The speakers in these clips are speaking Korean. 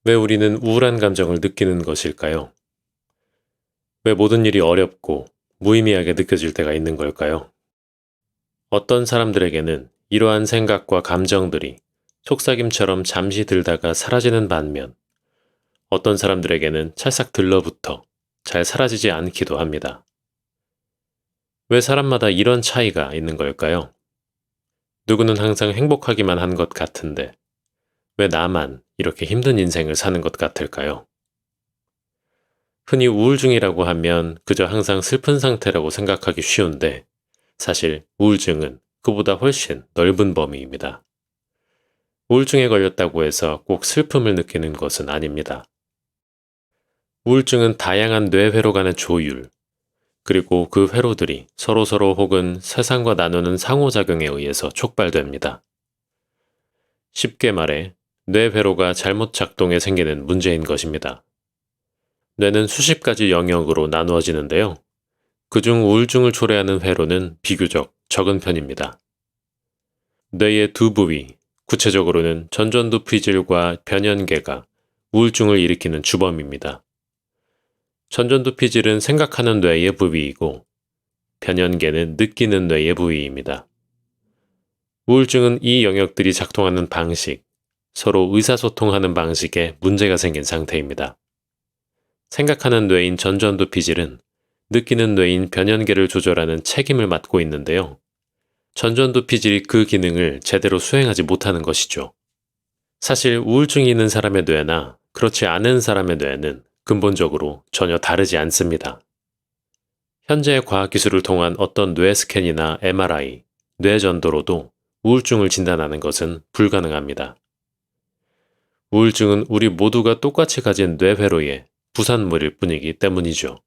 왜 우리는 우울한 감정을 느끼는 것일까요? 왜 모든 일이 어렵고 무의미하게 느껴질 때가 있는 걸까요? 어떤 사람들에게는 이러한 생각과 감정들이 속삭임처럼 잠시 들다가 사라지는 반면, 어떤 사람들에게는 찰싹 들러붙어 잘 사라지지 않기도 합니다. 왜 사람마다 이런 차이가 있는 걸까요? 누구는 항상 행복하기만 한 것 같은데, 왜 나만 이렇게 힘든 인생을 사는 것 같을까요? 흔히 우울증이라고 하면 그저 항상 슬픈 상태라고 생각하기 쉬운데, 사실 우울증은 그보다 훨씬 넓은 범위입니다. 우울증에 걸렸다고 해서 꼭 슬픔을 느끼는 것은 아닙니다. 우울증은 다양한 뇌회로 가는 조율, 그리고 그 회로들이 서로서로 혹은 세상과 나누는 상호작용에 의해서 촉발됩니다. 쉽게 말해, 뇌회로가 잘못 작동해 생기는 문제인 것입니다. 뇌는 수십 가지 영역으로 나누어지는데요. 그중 우울증을 초래하는 회로는 비교적 적은 편입니다. 뇌의 두 부위, 구체적으로는 전전두피질과 변연계가 우울증을 일으키는 주범입니다. 전전두피질은 생각하는 뇌의 부위이고, 변연계는 느끼는 뇌의 부위입니다. 우울증은 이 영역들이 작동하는 방식, 서로 의사소통하는 방식에 문제가 생긴 상태입니다. 생각하는 뇌인 전전두피질은 느끼는 뇌인 변연계를 조절하는 책임을 맡고 있는데요. 전전두피질이 그 기능을 제대로 수행하지 못하는 것이죠. 사실 우울증이 있는 사람의 뇌나 그렇지 않은 사람의 뇌는 근본적으로 전혀 다르지 않습니다. 현재의 과학기술을 통한 어떤 뇌 스캔이나 MRI, 뇌전도로도 우울증을 진단하는 것은 불가능합니다. 우울증은 우리 모두가 똑같이 가진 뇌회로의 부산물일 뿐이기 때문이죠.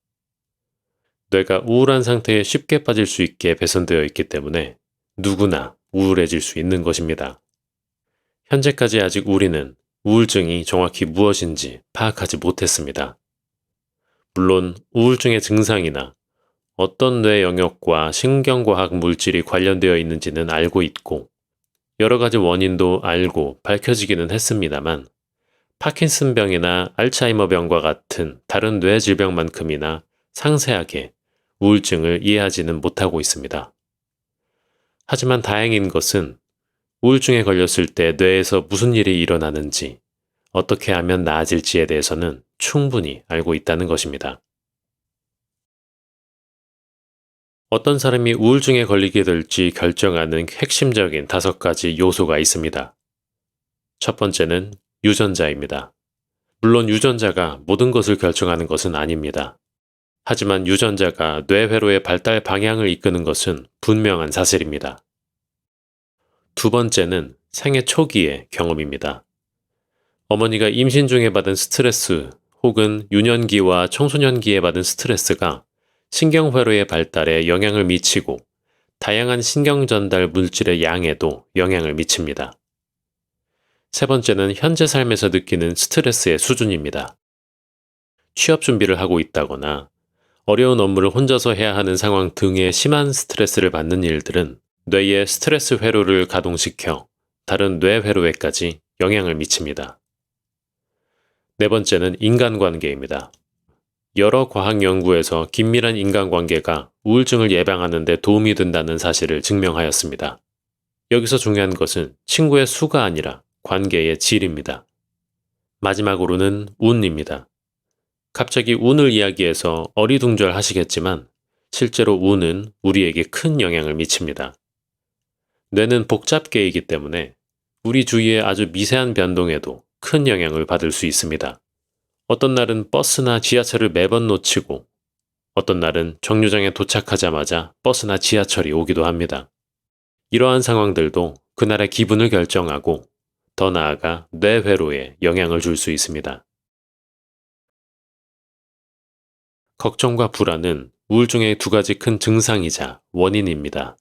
뇌가 우울한 상태에 쉽게 빠질 수 있게 배선되어 있기 때문에 누구나 우울해질 수 있는 것입니다. 현재까지 아직 우리는 우울증이 정확히 무엇인지 파악하지 못했습니다. 물론 우울증의 증상이나 어떤 뇌 영역과 신경과학 물질이 관련되어 있는지는 알고 있고, 여러 가지 원인도 알고 밝혀지기는 했습니다만, 파킨슨병이나 알츠하이머병과 같은 다른 뇌 질병만큼이나 상세하게 우울증을 이해하지는 못하고 있습니다. 하지만 다행인 것은 우울증에 걸렸을 때 뇌에서 무슨 일이 일어나는지, 어떻게 하면 나아질지에 대해서는 충분히 알고 있다는 것입니다. 어떤 사람이 우울증에 걸리게 될지 결정하는 핵심적인 5가지 요소가 있습니다. 첫 번째는 유전자입니다. 물론 유전자가 모든 것을 결정하는 것은 아닙니다. 하지만 유전자가 뇌회로의 발달 방향을 이끄는 것은 분명한 사실입니다. 두 번째는 생애 초기의 경험입니다. 어머니가 임신 중에 받은 스트레스 혹은 유년기와 청소년기에 받은 스트레스가 신경회로의 발달에 영향을 미치고 다양한 신경전달 물질의 양에도 영향을 미칩니다. 세 번째는 현재 삶에서 느끼는 스트레스의 수준입니다. 취업 준비를 하고 있다거나 어려운 업무를 혼자서 해야 하는 상황 등의 심한 스트레스를 받는 일들은 뇌의 스트레스 회로를 가동시켜 다른 뇌 회로에까지 영향을 미칩니다. 네 번째는 인간관계입니다. 여러 과학 연구에서 긴밀한 인간관계가 우울증을 예방하는 데 도움이 된다는 사실을 증명하였습니다. 여기서 중요한 것은 친구의 수가 아니라 관계의 질입니다. 마지막으로는 운입니다. 갑자기 운을 이야기해서 어리둥절하시겠지만 실제로 운은 우리에게 큰 영향을 미칩니다. 뇌는 복잡계이기 때문에 우리 주위의 아주 미세한 변동에도 큰 영향을 받을 수 있습니다. 어떤 날은 버스나 지하철을 매번 놓치고, 어떤 날은 정류장에 도착하자마자 버스나 지하철이 오기도 합니다. 이러한 상황들도 그날의 기분을 결정하고 더 나아가 뇌회로에 영향을 줄 수 있습니다. 걱정과 불안은 우울증의 2가지 큰 증상이자 원인입니다.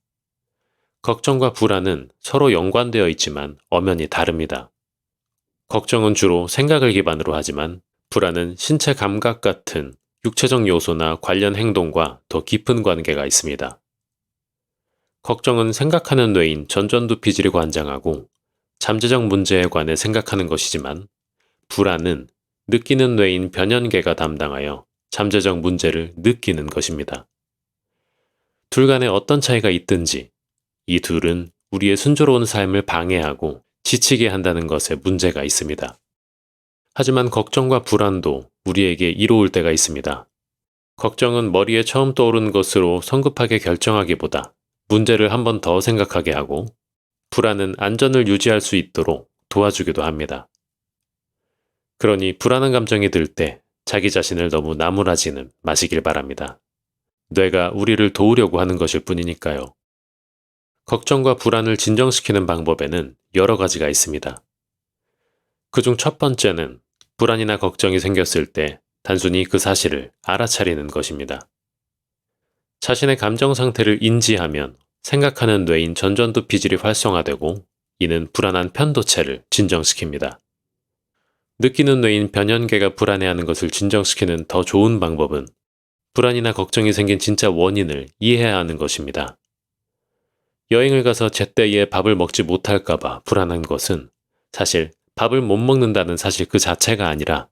걱정과 불안은 서로 연관되어 있지만 엄연히 다릅니다. 걱정은 주로 생각을 기반으로 하지만 불안은 신체 감각 같은 육체적 요소나 관련 행동과 더 깊은 관계가 있습니다. 걱정은 생각하는 뇌인 전전두피질이 관장하고 잠재적 문제에 관해 생각하는 것이지만, 불안은 느끼는 뇌인 변연계가 담당하여 잠재적 문제를 느끼는 것입니다. 둘 간에 어떤 차이가 있든지 이 둘은 우리의 순조로운 삶을 방해하고 지치게 한다는 것에 문제가 있습니다. 하지만 걱정과 불안도 우리에게 이로울 때가 있습니다. 걱정은 머리에 처음 떠오른 것으로 성급하게 결정하기보다 문제를 한 번 더 생각하게 하고, 불안은 안전을 유지할 수 있도록 도와주기도 합니다. 그러니 불안한 감정이 들 때 자기 자신을 너무 나무라지는 마시길 바랍니다. 뇌가 우리를 도우려고 하는 것일 뿐이니까요. 걱정과 불안을 진정시키는 방법에는 여러 가지가 있습니다. 그중 첫 번째는 불안이나 걱정이 생겼을 때 단순히 그 사실을 알아차리는 것입니다. 자신의 감정 상태를 인지하면 생각하는 뇌인 전전두 피질이 활성화되고, 이는 불안한 편도체를 진정시킵니다. 느끼는 뇌인 변연계가 불안해하는 것을 진정시키는 더 좋은 방법은 불안이나 걱정이 생긴 진짜 원인을 이해해야 하는 것입니다. 여행을 가서 제때에 밥을 먹지 못할까봐 불안한 것은 사실 밥을 못 먹는다는 사실 그 자체가 아니라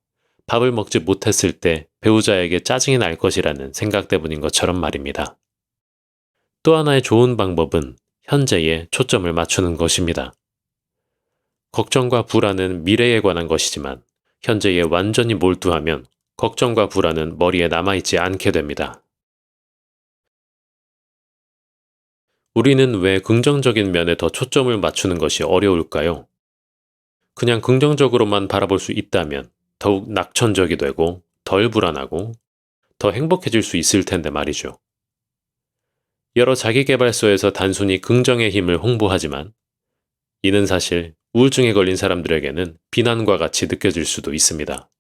밥을 먹지 못했을 때 배우자에게 짜증이 날 것이라는 생각 때문인 것처럼 말입니다. 또 하나의 좋은 방법은 현재에 초점을 맞추는 것입니다. 걱정과 불안은 미래에 관한 것이지만 현재에 완전히 몰두하면 걱정과 불안은 머리에 남아있지 않게 됩니다. 우리는 왜 긍정적인 면에 더 초점을 맞추는 것이 어려울까요? 그냥 긍정적으로만 바라볼 수 있다면 더욱 낙천적이 되고 덜 불안하고 더 행복해질 수 있을 텐데 말이죠. 여러 자기계발서에서 단순히 긍정의 힘을 홍보하지만 이는 사실 우울증에 걸린 사람들에게는 비난과 같이 느껴질 수도 있습니다.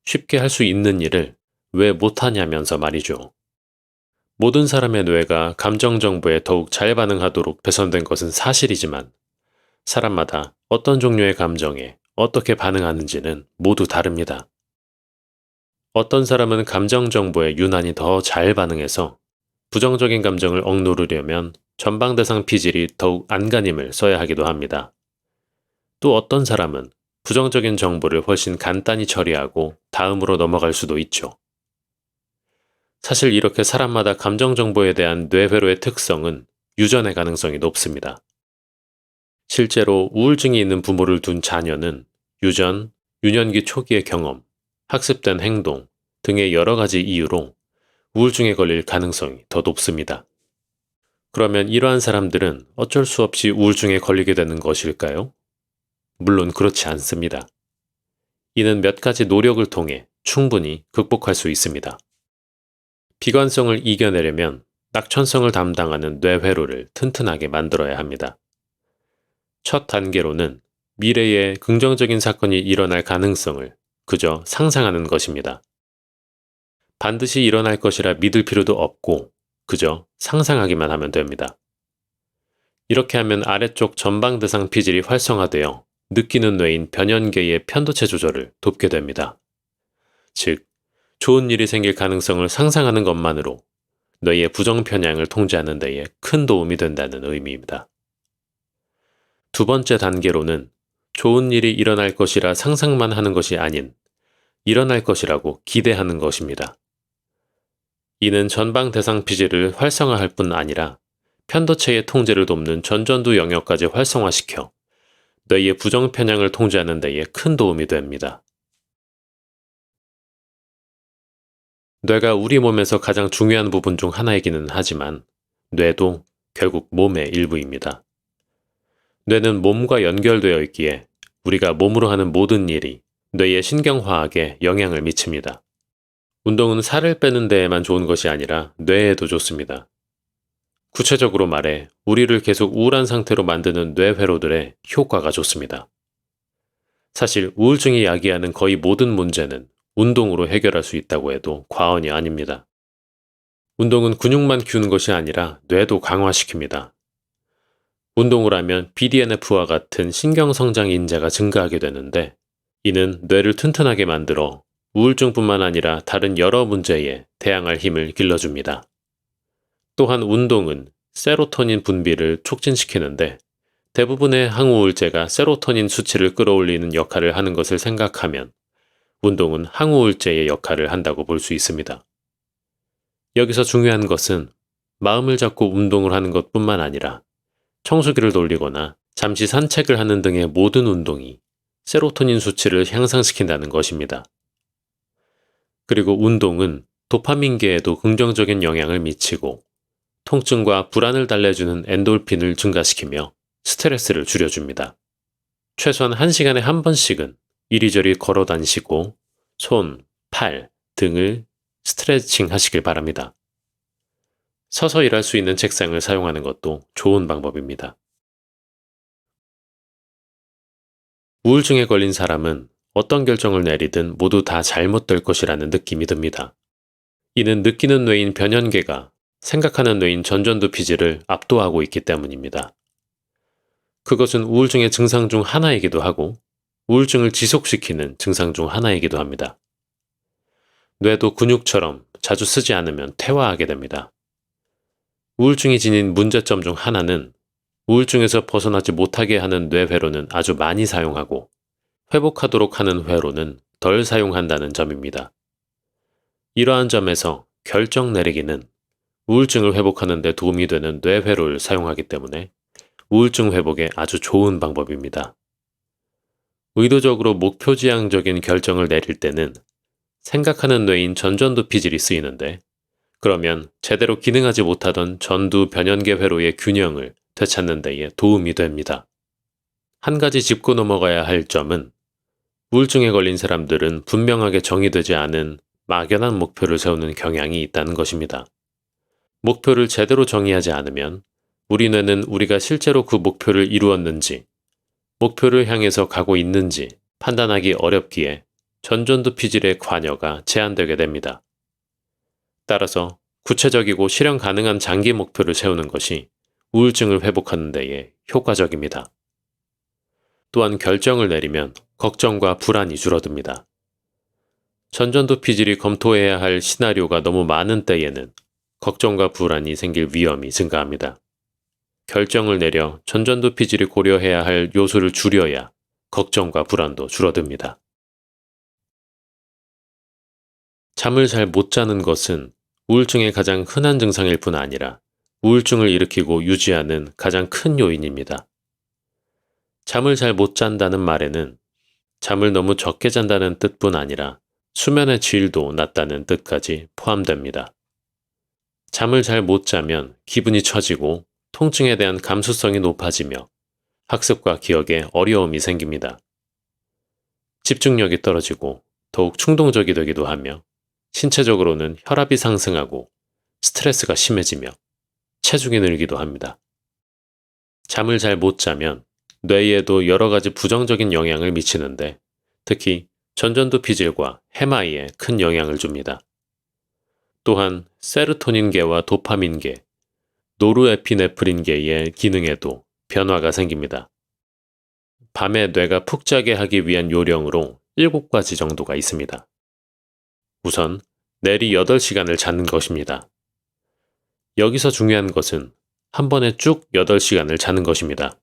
쉽게 할 수 있는 일을 왜 못하냐면서 말이죠. 모든 사람의 뇌가 감정 정보에 더욱 잘 반응하도록 배선된 것은 사실이지만 사람마다 어떤 종류의 감정에 어떻게 반응하는지는 모두 다릅니다. 어떤 사람은 감정 정보에 유난히 더 잘 반응해서 부정적인 감정을 억누르려면 전방대상 피질이 더욱 안간힘을 써야 하기도 합니다. 또 어떤 사람은 부정적인 정보를 훨씬 간단히 처리하고 다음으로 넘어갈 수도 있죠. 사실 이렇게 사람마다 감정 정보에 대한 뇌회로의 특성은 유전의 가능성이 높습니다. 실제로 우울증이 있는 부모를 둔 자녀는 유전, 유년기 초기의 경험, 학습된 행동 등의 여러 가지 이유로 우울증에 걸릴 가능성이 더 높습니다. 그러면 이러한 사람들은 어쩔 수 없이 우울증에 걸리게 되는 것일까요? 물론 그렇지 않습니다. 이는 몇 가지 노력을 통해 충분히 극복할 수 있습니다. 비관성을 이겨내려면 낙천성을 담당하는 뇌회로를 튼튼하게 만들어야 합니다. 첫 단계로는 미래에 긍정적인 사건이 일어날 가능성을 그저 상상하는 것입니다. 반드시 일어날 것이라 믿을 필요도 없고 그저 상상하기만 하면 됩니다. 이렇게 하면 아래쪽 전방대상 피질이 활성화되어 느끼는 뇌인 변연계의 편도체 조절을 돕게 됩니다. 즉, 좋은 일이 생길 가능성을 상상하는 것만으로 뇌의 부정 편향을 통제하는 데에 큰 도움이 된다는 의미입니다. 두 번째 단계로는 좋은 일이 일어날 것이라 상상만 하는 것이 아닌 일어날 것이라고 기대하는 것입니다. 이는 전방 대상 피질을 활성화할 뿐 아니라 편도체의 통제를 돕는 전전두 영역까지 활성화시켜 뇌의 부정 편향을 통제하는 데에 큰 도움이 됩니다. 뇌가 우리 몸에서 가장 중요한 부분 중 하나이기는 하지만 뇌도 결국 몸의 일부입니다. 뇌는 몸과 연결되어 있기에 우리가 몸으로 하는 모든 일이 뇌의 신경화학에 영향을 미칩니다. 운동은 살을 빼는 데에만 좋은 것이 아니라 뇌에도 좋습니다. 구체적으로 말해 우리를 계속 우울한 상태로 만드는 뇌회로들의 효과가 좋습니다. 사실 우울증이 야기하는 거의 모든 문제는 운동으로 해결할 수 있다고 해도 과언이 아닙니다. 운동은 근육만 키우는 것이 아니라 뇌도 강화시킵니다. 운동을 하면 BDNF와 같은 신경성장 인자가 증가하게 되는데 이는 뇌를 튼튼하게 만들어 우울증뿐만 아니라 다른 여러 문제에 대항할 힘을 길러줍니다. 또한 운동은 세로토닌 분비를 촉진시키는데 대부분의 항우울제가 세로토닌 수치를 끌어올리는 역할을 하는 것을 생각하면 운동은 항우울제의 역할을 한다고 볼 수 있습니다. 여기서 중요한 것은 마음을 잡고 운동을 하는 것뿐만 아니라 청소기를 돌리거나 잠시 산책을 하는 등의 모든 운동이 세로토닌 수치를 향상시킨다는 것입니다. 그리고 운동은 도파민계에도 긍정적인 영향을 미치고 통증과 불안을 달래주는 엔돌핀을 증가시키며 스트레스를 줄여줍니다. 최소한 1시간에 한 번씩은 이리저리 걸어 다니시고 손, 팔, 등을 스트레칭 하시길 바랍니다. 서서 일할 수 있는 책상을 사용하는 것도 좋은 방법입니다. 우울증에 걸린 사람은 어떤 결정을 내리든 모두 다 잘못될 것이라는 느낌이 듭니다. 이는 느끼는 뇌인 변연계가 생각하는 뇌인 전전두피질을 압도하고 있기 때문입니다. 그것은 우울증의 증상 중 하나이기도 하고 우울증을 지속시키는 증상 중 하나이기도 합니다. 뇌도 근육처럼 자주 쓰지 않으면 퇴화하게 됩니다. 우울증이 지닌 문제점 중 하나는 우울증에서 벗어나지 못하게 하는 뇌회로는 아주 많이 사용하고 회복하도록 하는 회로는 덜 사용한다는 점입니다. 이러한 점에서 결정 내리기는 우울증을 회복하는 데 도움이 되는 뇌회로를 사용하기 때문에 우울증 회복에 아주 좋은 방법입니다. 의도적으로 목표지향적인 결정을 내릴 때는 생각하는 뇌인 전전두피질이 쓰이는데 그러면 제대로 기능하지 못하던 전두 변연계 회로의 균형을 되찾는 데에 도움이 됩니다. 한 가지 짚고 넘어가야 할 점은 우울증에 걸린 사람들은 분명하게 정의되지 않은 막연한 목표를 세우는 경향이 있다는 것입니다. 목표를 제대로 정의하지 않으면 우리 뇌는 우리가 실제로 그 목표를 이루었는지, 목표를 향해서 가고 있는지 판단하기 어렵기에 전전두피질의 관여가 제한되게 됩니다. 따라서 구체적이고 실현 가능한 장기 목표를 세우는 것이 우울증을 회복하는 데에 효과적입니다. 또한 결정을 내리면 걱정과 불안이 줄어듭니다. 전전두피질이 검토해야 할 시나리오가 너무 많은 때에는 걱정과 불안이 생길 위험이 증가합니다. 결정을 내려 전전두피질이 고려해야 할 요소를 줄여야 걱정과 불안도 줄어듭니다. 잠을 잘 못 자는 것은 우울증의 가장 흔한 증상일 뿐 아니라 우울증을 일으키고 유지하는 가장 큰 요인입니다. 잠을 잘 못 잔다는 말에는 잠을 너무 적게 잔다는 뜻뿐 아니라 수면의 질도 낮다는 뜻까지 포함됩니다. 잠을 잘 못 자면 기분이 처지고 통증에 대한 감수성이 높아지며 학습과 기억에 어려움이 생깁니다. 집중력이 떨어지고 더욱 충동적이 되기도 하며 신체적으로는 혈압이 상승하고 스트레스가 심해지며 체중이 늘기도 합니다. 잠을 잘 못 자면 뇌에도 여러 가지 부정적인 영향을 미치는데 특히 전전두피질과 해마이에 큰 영향을 줍니다. 또한 세르토닌계와 도파민계, 노르에피네프린계의 기능에도 변화가 생깁니다. 밤에 뇌가 푹 자게 하기 위한 요령으로 7가지 정도가 있습니다. 우선 내리 8시간을 자는 것입니다. 여기서 중요한 것은 한 번에 쭉 8시간을 자는 것입니다.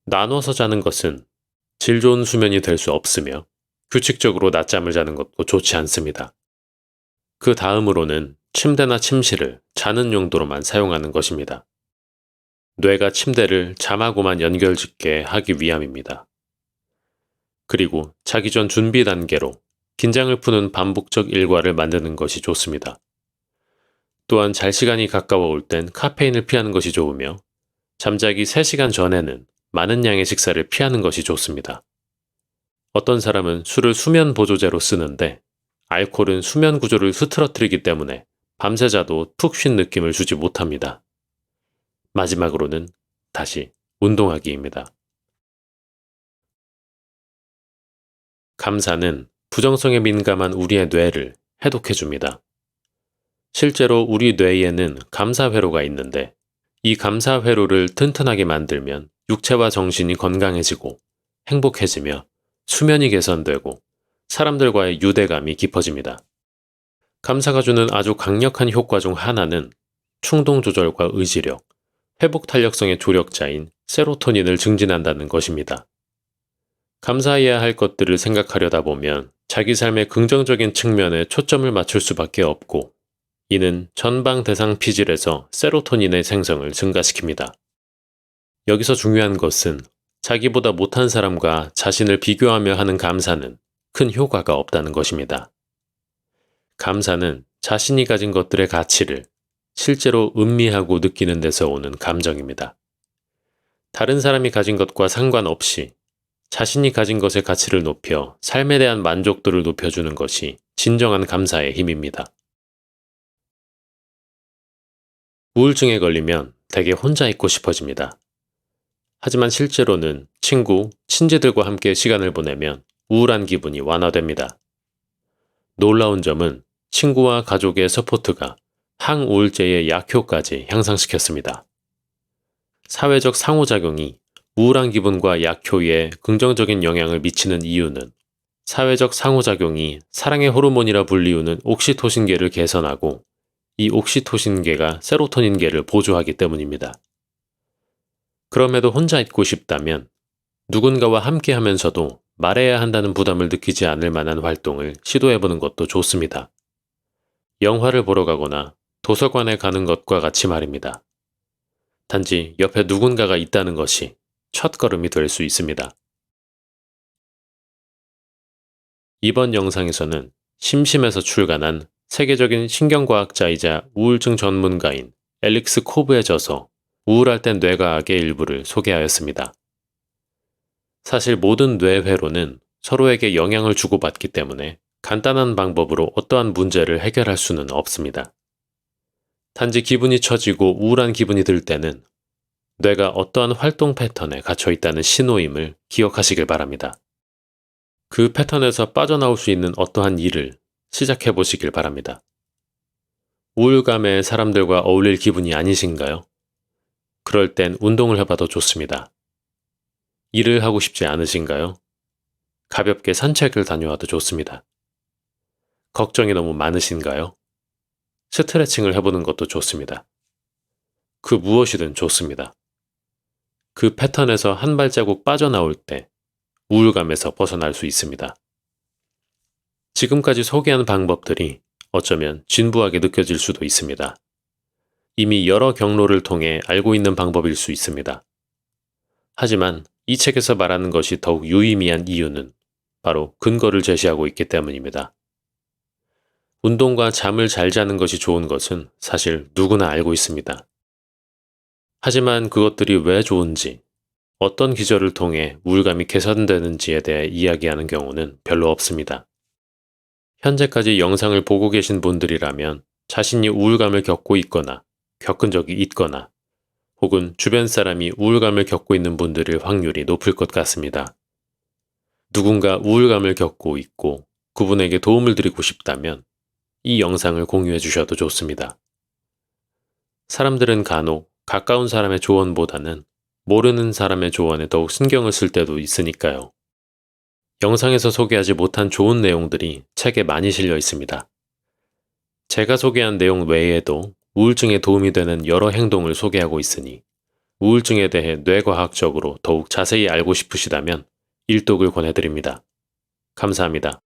나눠서 자는 것은 질 좋은 수면이 될 수 없으며 규칙적으로 낮잠을 자는 것도 좋지 않습니다. 그 다음으로는 침대나 침실을 자는 용도로만 사용하는 것입니다. 뇌가 침대를 잠하고만 연결짓게 하기 위함입니다. 그리고 자기 전 준비 단계로 긴장을 푸는 반복적 일과를 만드는 것이 좋습니다. 또한 잘 시간이 가까워 올 땐 카페인을 피하는 것이 좋으며 잠자기 3시간 전에는 많은 양의 식사를 피하는 것이 좋습니다. 어떤 사람은 술을 수면 보조제로 쓰는데 알코올은 수면 구조를 흐트러뜨리기 때문에 밤새 자도 푹 쉰 느낌을 주지 못합니다. 마지막으로는 다시 운동하기입니다. 감사는 부정성에 민감한 우리의 뇌를 해독해줍니다. 실제로 우리 뇌에는 감사회로가 있는데 이 감사회로를 튼튼하게 만들면 육체와 정신이 건강해지고 행복해지며 수면이 개선되고 사람들과의 유대감이 깊어집니다. 감사가 주는 아주 강력한 효과 중 하나는 충동 조절과 의지력, 회복 탄력성의 조력자인 세로토닌을 증진한다는 것입니다. 감사해야 할 것들을 생각하려다 보면 자기 삶의 긍정적인 측면에 초점을 맞출 수밖에 없고, 이는 전방 대상 피질에서 세로토닌의 생성을 증가시킵니다. 여기서 중요한 것은 자기보다 못한 사람과 자신을 비교하며 하는 감사는 큰 효과가 없다는 것입니다. 감사는 자신이 가진 것들의 가치를 실제로 음미하고 느끼는 데서 오는 감정입니다. 다른 사람이 가진 것과 상관없이 자신이 가진 것의 가치를 높여 삶에 대한 만족도를 높여주는 것이 진정한 감사의 힘입니다. 우울증에 걸리면 대개 혼자 있고 싶어집니다. 하지만 실제로는 친구, 친지들과 함께 시간을 보내면 우울한 기분이 완화됩니다. 놀라운 점은 친구와 가족의 서포트가 항우울제의 약효까지 향상시켰습니다. 사회적 상호작용이 우울한 기분과 약효에 긍정적인 영향을 미치는 이유는 사회적 상호작용이 사랑의 호르몬이라 불리우는 옥시토신계를 개선하고 이 옥시토신계가 세로토닌계를 보조하기 때문입니다. 그럼에도 혼자 있고 싶다면 누군가와 함께 하면서도 말해야 한다는 부담을 느끼지 않을 만한 활동을 시도해보는 것도 좋습니다. 영화를 보러 가거나 도서관에 가는 것과 같이 말입니다. 단지 옆에 누군가가 있다는 것이 첫걸음이 될 수 있습니다. 이번 영상에서는 심심해서 출간한 세계적인 신경과학자이자 우울증 전문가인 앨릭스 코브의 저서 우울할 땐 뇌과학의 일부를 소개하였습니다. 사실 모든 뇌회로는 서로에게 영향을 주고받기 때문에 간단한 방법으로 어떠한 문제를 해결할 수는 없습니다. 단지 기분이 처지고 우울한 기분이 들 때는 뇌가 어떠한 활동 패턴에 갇혀 있다는 신호임을 기억하시길 바랍니다. 그 패턴에서 빠져나올 수 있는 어떠한 일을 시작해 보시길 바랍니다. 우울감에 사람들과 어울릴 기분이 아니신가요? 그럴 땐 운동을 해봐도 좋습니다. 일을 하고 싶지 않으신가요? 가볍게 산책을 다녀와도 좋습니다. 걱정이 너무 많으신가요? 스트레칭을 해보는 것도 좋습니다. 그 무엇이든 좋습니다. 그 패턴에서 한 발자국 빠져나올 때 우울감에서 벗어날 수 있습니다. 지금까지 소개한 방법들이 어쩌면 진부하게 느껴질 수도 있습니다. 이미 여러 경로를 통해 알고 있는 방법일 수 있습니다. 하지만 이 책에서 말하는 것이 더욱 유의미한 이유는 바로 근거를 제시하고 있기 때문입니다. 운동과 잠을 잘 자는 것이 좋은 것은 사실 누구나 알고 있습니다. 하지만 그것들이 왜 좋은지, 어떤 기절을 통해 우울감이 개선되는지에 대해 이야기하는 경우는 별로 없습니다. 현재까지 영상을 보고 계신 분들이라면 자신이 우울감을 겪고 있거나 겪은 적이 있거나 혹은 주변 사람이 우울감을 겪고 있는 분들일 확률이 높을 것 같습니다. 누군가 우울감을 겪고 있고 그분에게 도움을 드리고 싶다면 이 영상을 공유해 주셔도 좋습니다. 사람들은 간혹 가까운 사람의 조언보다는 모르는 사람의 조언에 더욱 신경을 쓸 때도 있으니까요. 영상에서 소개하지 못한 좋은 내용들이 책에 많이 실려 있습니다. 제가 소개한 내용 외에도 우울증에 도움이 되는 여러 행동을 소개하고 있으니 우울증에 대해 뇌과학적으로 더욱 자세히 알고 싶으시다면 일독을 권해드립니다. 감사합니다.